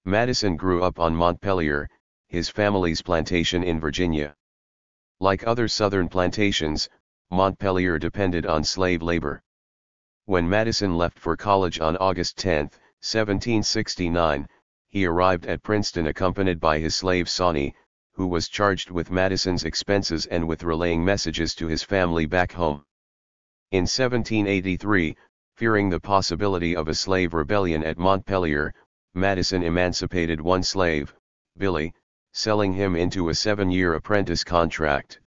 Madison grew up on Montpelier, his family's plantation in Virginia. Like other southern plantations, Montpelier depended on slave labor. When Madison left for college on August 10, 1769, he arrived at Princeton accompanied by his slave Sawney, who was charged with Madison's expenses and with relaying messages to his family back home. In 1783, fearing the possibility of a slave rebellion at Montpelier, Madison emancipated one slave, Billy, selling him into a 7-year apprentice contract.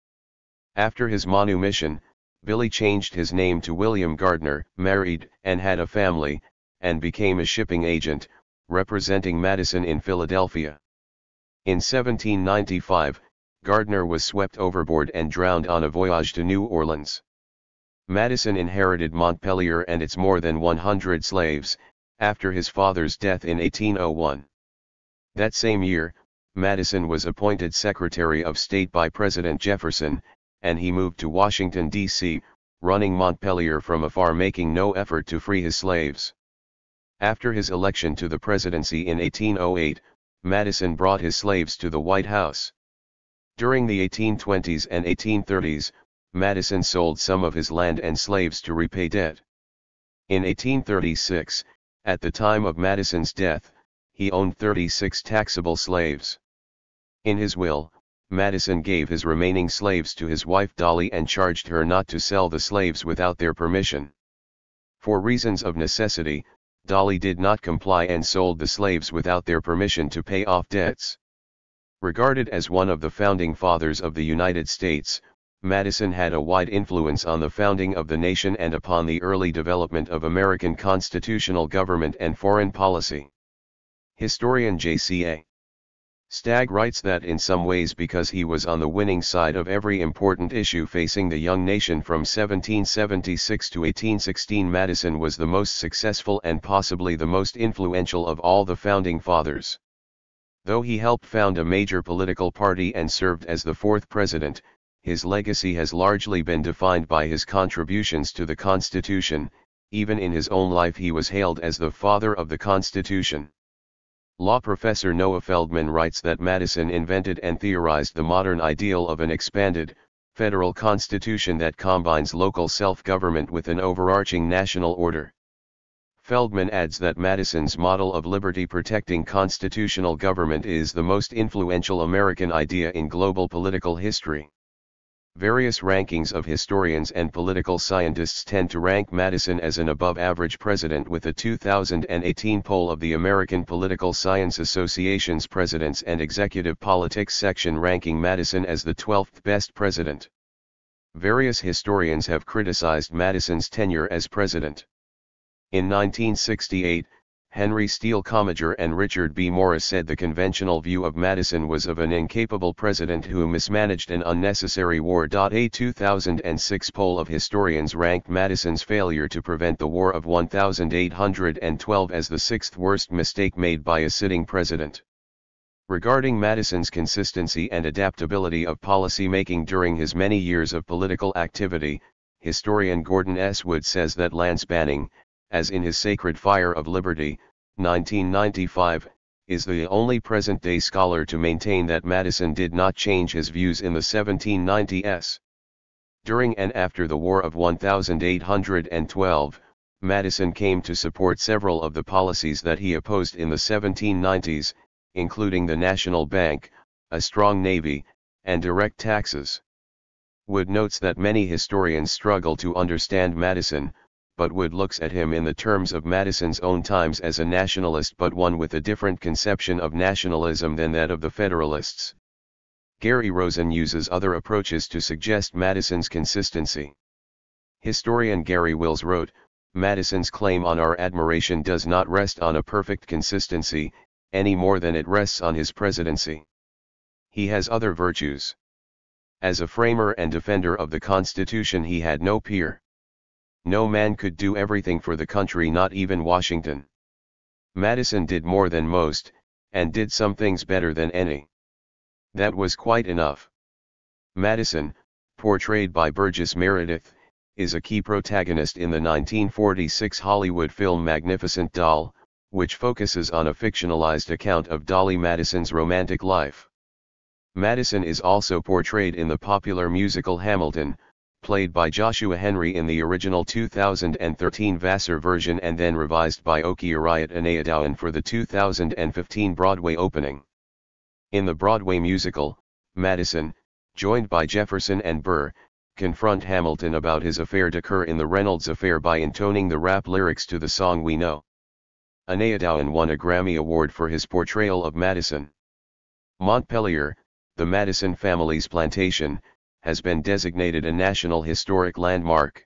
After his manumission, Billy changed his name to William Gardner, married and had a family, and became a shipping agent, representing Madison in Philadelphia. In 1795, Gardner was swept overboard and drowned on a voyage to New Orleans. Madison inherited Montpelier and its more than 100 slaves, after his father's death in 1801. That same year, Madison was appointed Secretary of State by President Jefferson, and he moved to Washington, D.C., running Montpelier from afar, making no effort to free his slaves. After his election to the presidency in 1808, Madison brought his slaves to the White House. During the 1820s and 1830s, Madison sold some of his land and slaves to repay debt. In 1836, at the time of Madison's death, he owned 36 taxable slaves. In his will, Madison gave his remaining slaves to his wife Dolley and charged her not to sell the slaves without their permission. For reasons of necessity, Dolley did not comply and sold the slaves without their permission to pay off debts. Regarded as one of the founding fathers of the United States, Madison had a wide influence on the founding of the nation and upon the early development of American constitutional government and foreign policy. Historian J.C.A. Stagg writes that in some ways because he was on the winning side of every important issue facing the young nation from 1776 to 1816, Madison was the most successful and possibly the most influential of all the founding fathers. Though he helped found a major political party and served as the fourth president, his legacy has largely been defined by his contributions to the Constitution. Even in his own life he was hailed as the father of the Constitution. Law professor Noah Feldman writes that Madison invented and theorized the modern ideal of an expanded, federal constitution that combines local self-government with an overarching national order. Feldman adds that Madison's model of liberty-protecting constitutional government is the most influential American idea in global political history. Various rankings of historians and political scientists tend to rank Madison as an above-average president, with a 2018 poll of the American Political Science Association's Presidents and Executive Politics section ranking Madison as the 12th best president. Various historians have criticized Madison's tenure as president. In 1968, Henry Steele Commager and Richard B. Morris said the conventional view of Madison was of an incapable president who mismanaged an unnecessary war. A 2006 poll of historians ranked Madison's failure to prevent the War of 1812 as the sixth worst mistake made by a sitting president. Regarding Madison's consistency and adaptability of policy making during his many years of political activity, historian Gordon S. Wood says that Lance Banning, as in his Sacred Fire of Liberty, 1995, is the only present-day scholar to maintain that Madison did not change his views in the 1790s. During and after the War of 1812, Madison came to support several of the policies that he opposed in the 1790s, including the National Bank, a strong navy, and direct taxes. Wood notes that many historians struggle to understand Madison, but Wood looks at him in the terms of Madison's own times as a nationalist, but one with a different conception of nationalism than that of the Federalists. Gary Rosen uses other approaches to suggest Madison's consistency. Historian Gary Wills wrote, "Madison's claim on our admiration does not rest on a perfect consistency, any more than it rests on his presidency. He has other virtues. As a framer and defender of the Constitution he had no peer. No man could do everything for the country, not even Washington. Madison did more than most, and did some things better than any. That was quite enough." Madison, portrayed by Burgess Meredith, is a key protagonist in the 1946 Hollywood film Magnificent Doll, which focuses on a fictionalized account of Dolley Madison's romantic life. Madison is also portrayed in the popular musical Hamilton, played by Joshua Henry in the original 2013 Vassar version and then revised by Oki Ariat Anayadowan for the 2015 Broadway opening. In the Broadway musical, Madison, joined by Jefferson and Burr, confront Hamilton about his affair to Kerr in the Reynolds Affair by intoning the rap lyrics to the song We Know. Anayadowan won a Grammy Award for his portrayal of Madison. Montpelier, the Madison family's plantation, has been designated a National Historic Landmark.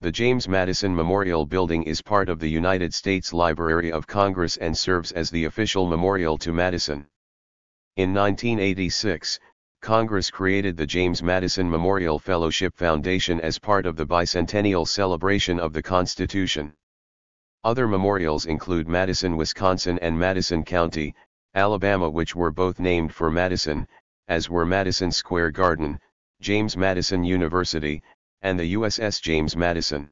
The James Madison Memorial Building is part of the United States Library of Congress and serves as the official memorial to Madison. In 1986, Congress created the James Madison Memorial Fellowship Foundation as part of the bicentennial celebration of the Constitution. Other memorials include Madison, Wisconsin and Madison County, Alabama, which were both named for Madison, as were Madison Square Garden, James Madison University, and the USS James Madison.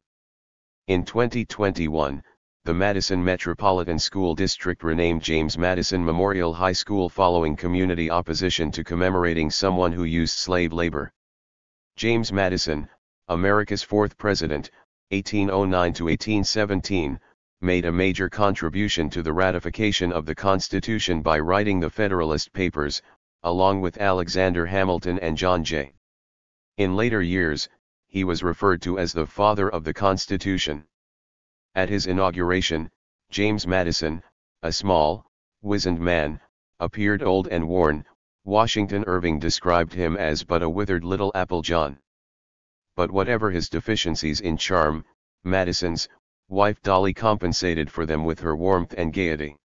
In 2021, the Madison Metropolitan School District renamed James Madison Memorial High School following community opposition to commemorating someone who used slave labor. James Madison, America's fourth president, 1809 to 1817, made a major contribution to the ratification of the Constitution by writing the Federalist Papers, along with Alexander Hamilton and John Jay. In later years, he was referred to as the father of the Constitution. At his inauguration, James Madison, a small, wizened man, appeared old and worn. Washington Irving described him as but a withered little apple John. But whatever his deficiencies in charm, Madison's wife Dolley compensated for them with her warmth and gaiety.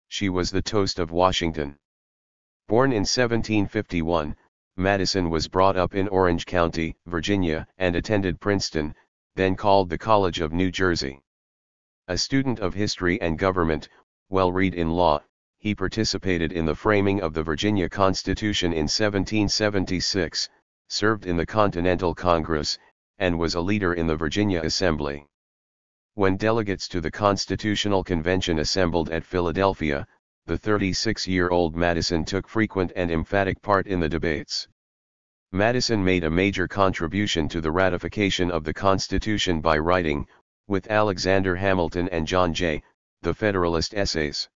She was the toast of Washington. Born in 1751, Madison was brought up in Orange County, Virginia, and attended Princeton, then called the College of New Jersey. A student of history and government, well-read in law, he participated in the framing of the Virginia Constitution in 1776, served in the Continental Congress, and was a leader in the Virginia Assembly. When delegates to the Constitutional Convention assembled at Philadelphia, the 36-year-old Madison took frequent and emphatic part in the debates. Madison made a major contribution to the ratification of the Constitution by writing, with Alexander Hamilton and John Jay, the Federalist Essays.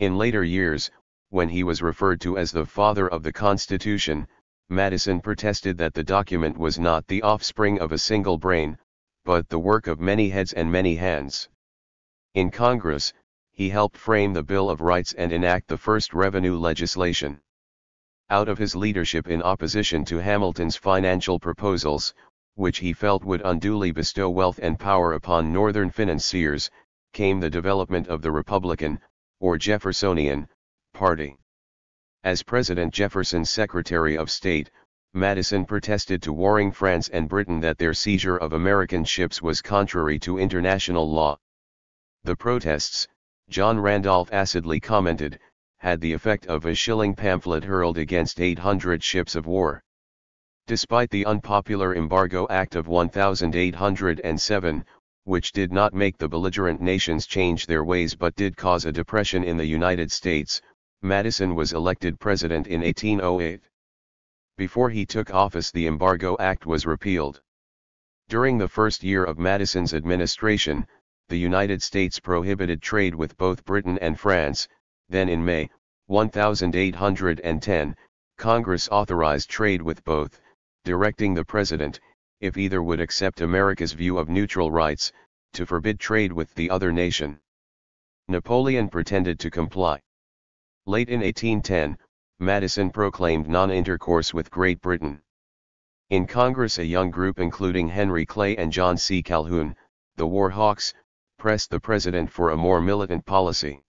In later years, when he was referred to as the father of the Constitution, Madison protested that the document was not the offspring of a single brain, but the work of many heads and many hands. In Congress, he helped frame the Bill of Rights and enact the first revenue legislation. Out of his leadership in opposition to Hamilton's financial proposals, which he felt would unduly bestow wealth and power upon Northern financiers, came the development of the Republican, or Jeffersonian, Party. As President Jefferson's Secretary of State, Madison protested to warring France and Britain that their seizure of American ships was contrary to international law. The protests, John Randolph acidly commented, had the effect of a shilling pamphlet hurled against 800 ships of war. Despite the unpopular Embargo Act of 1807, which did not make the belligerent nations change their ways but did cause a depression in the United States, Madison was elected president in 1808. Before he took office, the Embargo Act was repealed. During the first year of Madison's administration, the United States prohibited trade with both Britain and France. Then in May, 1810, Congress authorized trade with both, directing the President, if either would accept America's view of neutral rights, to forbid trade with the other nation. Napoleon pretended to comply. Late in 1810, Madison proclaimed non-intercourse with Great Britain. In Congress, a young group including Henry Clay and John C. Calhoun, the War Hawks, pressed the President for a more militant policy.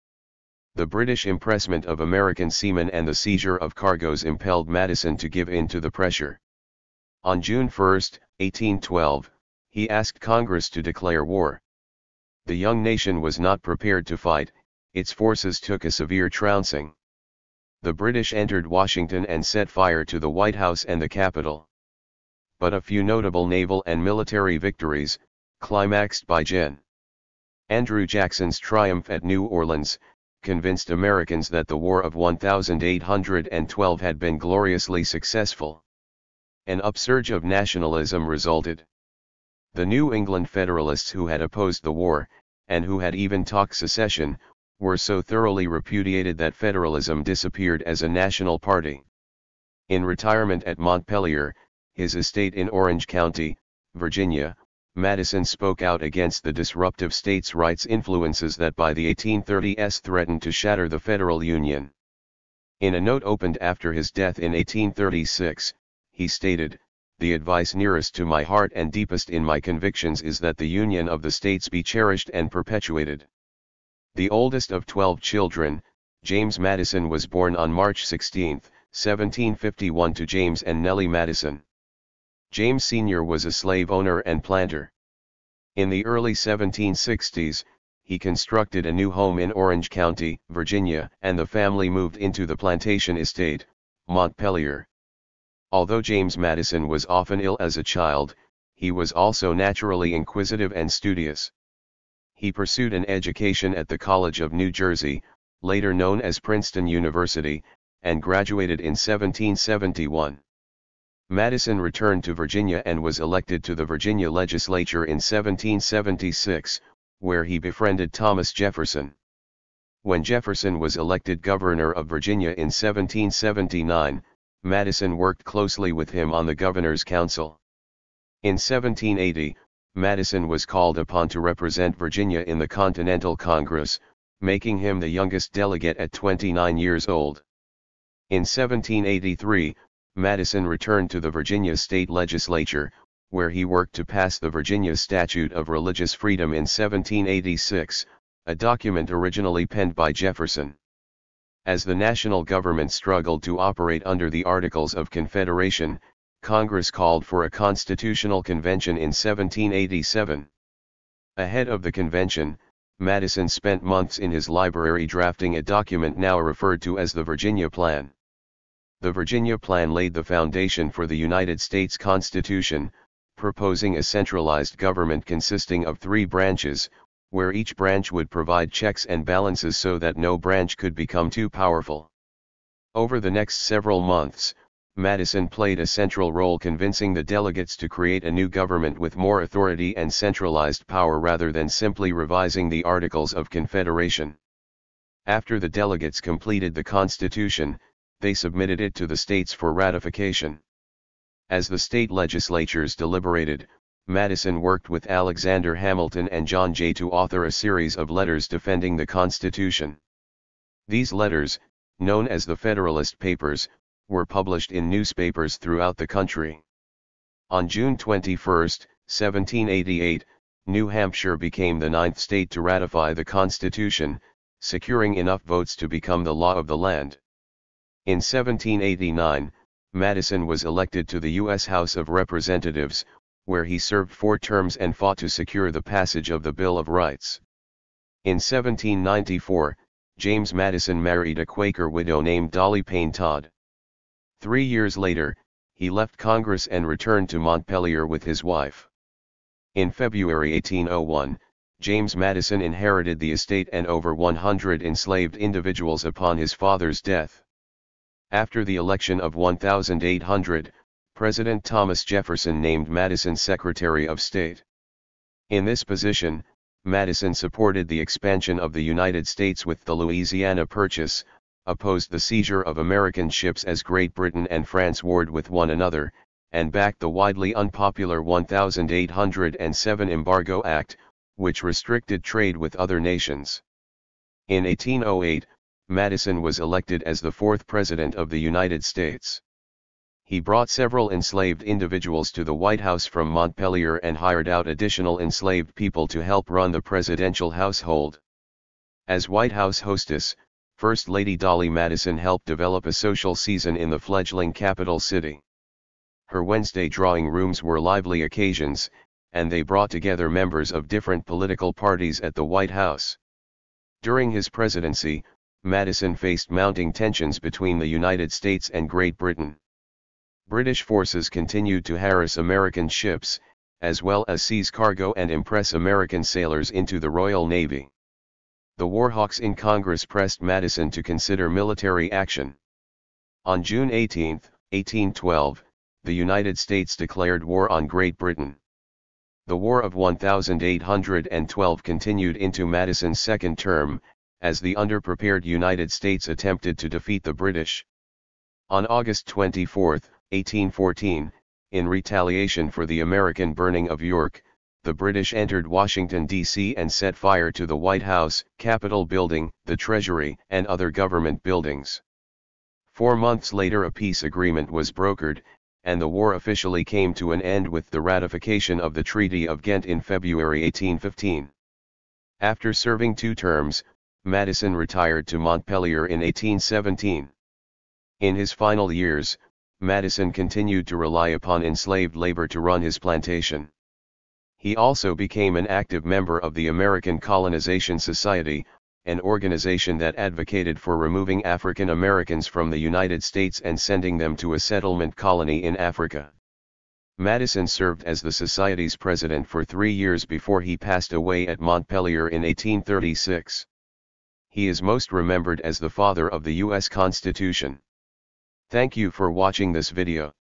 The British impressment of American seamen and the seizure of cargoes impelled Madison to give in to the pressure. On June 1, 1812, he asked Congress to declare war. The young nation was not prepared to fight, its forces took a severe trouncing. The British entered Washington and set fire to the White House and the Capitol. But a few notable naval and military victories, climaxed by Gen. Andrew Jackson's triumph at New Orleans convinced Americans that the War of 1812 had been gloriously successful. An upsurge of nationalism resulted. The New England Federalists who had opposed the war, and who had even talked secession, were so thoroughly repudiated that federalism disappeared as a national party. In retirement at Montpelier, his estate in Orange County, Virginia, Madison spoke out against the disruptive states' rights influences that by the 1830s threatened to shatter the federal union. In a note opened after his death in 1836, he stated, "The advice nearest to my heart and deepest in my convictions is that the union of the states be cherished and perpetuated." The oldest of 12 children, James Madison was born on March 16, 1751 to James and Nellie Madison. James Sr. was a slave owner and planter. In the early 1760s, he constructed a new home in Orange County, Virginia, and the family moved into the plantation estate, Montpelier. Although James Madison was often ill as a child, he was also naturally inquisitive and studious. He pursued an education at the College of New Jersey, later known as Princeton University, and graduated in 1771. Madison returned to Virginia and was elected to the Virginia legislature in 1776, where he befriended Thomas Jefferson. When Jefferson was elected governor of Virginia in 1779, Madison worked closely with him on the governor's council. In 1780, Madison was called upon to represent Virginia in the Continental Congress, making him the youngest delegate at 29 years old. In 1783, Madison returned to the Virginia state legislature, where he worked to pass the Virginia Statute of Religious Freedom in 1786, a document originally penned by Jefferson. As the national government struggled to operate under the Articles of Confederation, Congress called for a constitutional convention in 1787. Ahead of the convention, Madison spent months in his library drafting a document now referred to as the Virginia Plan. The Virginia Plan laid the foundation for the United States Constitution, proposing a centralized government consisting of 3 branches, where each branch would provide checks and balances so that no branch could become too powerful. Over the next several months, Madison played a central role convincing the delegates to create a new government with more authority and centralized power rather than simply revising the Articles of Confederation. After the delegates completed the Constitution, they submitted it to the states for ratification. As the state legislatures deliberated, Madison worked with Alexander Hamilton and John Jay to author a series of letters defending the Constitution. These letters, known as the Federalist Papers, were published in newspapers throughout the country. On June 21, 1788, New Hampshire became the 9th state to ratify the Constitution, securing enough votes to become the law of the land. In 1789, Madison was elected to the U.S. House of Representatives, where he served 4 terms and fought to secure the passage of the Bill of Rights. In 1794, James Madison married a Quaker widow named Dolley Todd. 3 years later, he left Congress and returned to Montpelier with his wife. In February 1801, James Madison inherited the estate and over 100 enslaved individuals upon his father's death. After the election of 1800, President Thomas Jefferson named Madison Secretary of State. In this position, Madison supported the expansion of the United States with the Louisiana Purchase, opposed the seizure of American ships as Great Britain and France warred with one another, and backed the widely unpopular 1807 Embargo Act, which restricted trade with other nations. In 1808, Madison was elected as the 4th President of the United States. He brought several enslaved individuals to the White House from Montpelier and hired out additional enslaved people to help run the presidential household. As White House hostess, First Lady Dolley Madison helped develop a social season in the fledgling capital city. Her Wednesday drawing rooms were lively occasions, and they brought together members of different political parties at the White House. During his presidency, Madison faced mounting tensions between the United States and Great Britain. British forces continued to harass American ships, as well as seize cargo and impress American sailors into the Royal Navy. The warhawks in Congress pressed Madison to consider military action. On June 18, 1812, the United States declared war on Great Britain. The War of 1812 continued into Madison's second term, as the underprepared United States attempted to defeat the British. On August 24, 1814, in retaliation for the American burning of York, the British entered Washington, D.C. and set fire to the White House, Capitol Building, the Treasury, and other government buildings. 4 months later a peace agreement was brokered, and the war officially came to an end with the ratification of the Treaty of Ghent in February 1815. After serving 2 terms, Madison retired to Montpelier in 1817. In his final years, Madison continued to rely upon enslaved labor to run his plantation. He also became an active member of the American Colonization Society, an organization that advocated for removing African Americans from the United States and sending them to a settlement colony in Africa. Madison served as the Society's president for 3 years before he passed away at Montpelier in 1836. He is most remembered as the father of the U.S. Constitution. Thank you for watching this video.